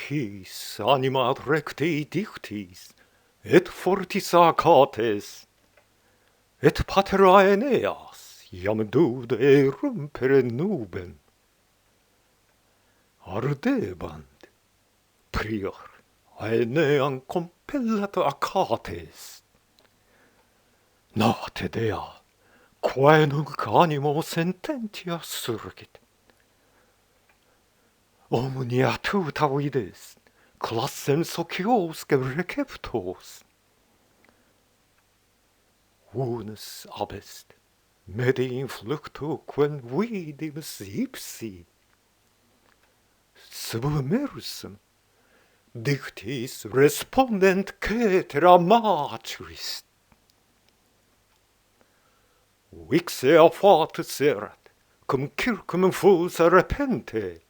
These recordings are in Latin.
his anima recte dictis, et fortis Achates, et pater Aenēis, iam dude rumpere nubem. Ardebant, prior, Aenēan compellat Achates. Nate dea, quae nunc animo sententia surgit. Omnia tuta vides, classem sociōsque receptos. Unus abest, medi influctu quem vidibus ipsi. Submersum, dictis respondent cetera matris. Vixea fatus erat, cum circum fusa repente.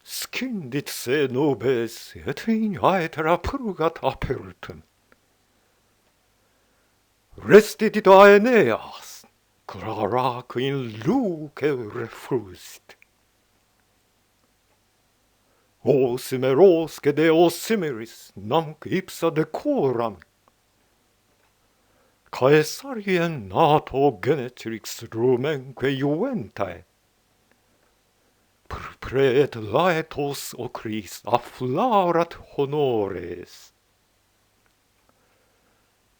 Scindit se nubes, et in aetera purgat apertum. Restit id Aenēis, claraque in luce refusit. Osimerosque de osimeris, nunc ipsa decoram. Caesariem nato genetrix rumenque juventae. Purpret laetos ocris afflaurat honores.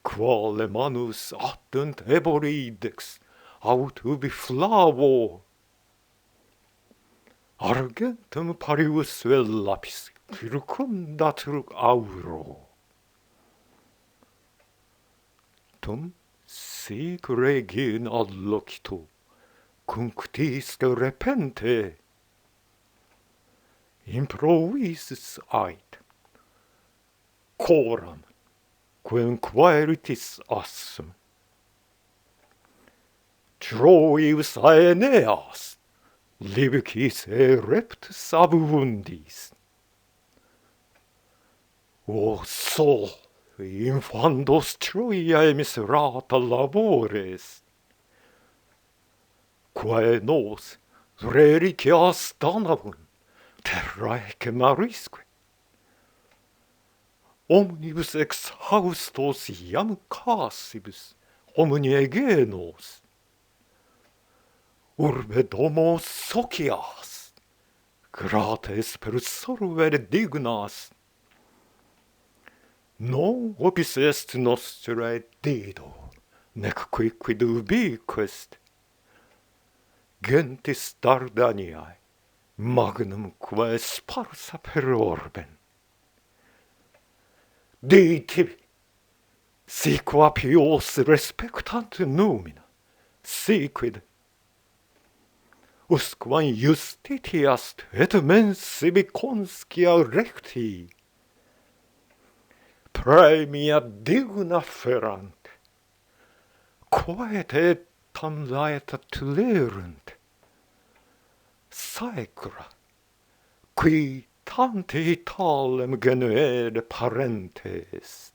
Quale manus attunt eboridex, aut ubi flavo. Argentum parius vel lapis, circumdatur auro. Tum sic regin allocito, cunctisque repente. Improvisus ait, coram, quem quaeritis assum. Troius Aenēis, libicis ereptus abundis. O sol, infandos Troiae miserata labores, quae nos rericias danavum, terrae marisque. Omnibus exhaustos iam casibus, omnia genos. Urbe domo socias, grates per sorvere dignas. Non opus est nostrae Dido, nec quicquid ubiquest. Gentis Dardaniae, magnum quae sparsa per orbem. Dei tibi, si qua pios respectant numina, siquid. Usquam justitiast et mens sibi conscia recti. Praemia digna ferant, quae te tam laeta tulerunt. Saecra, qui tanti talem genuere parentes.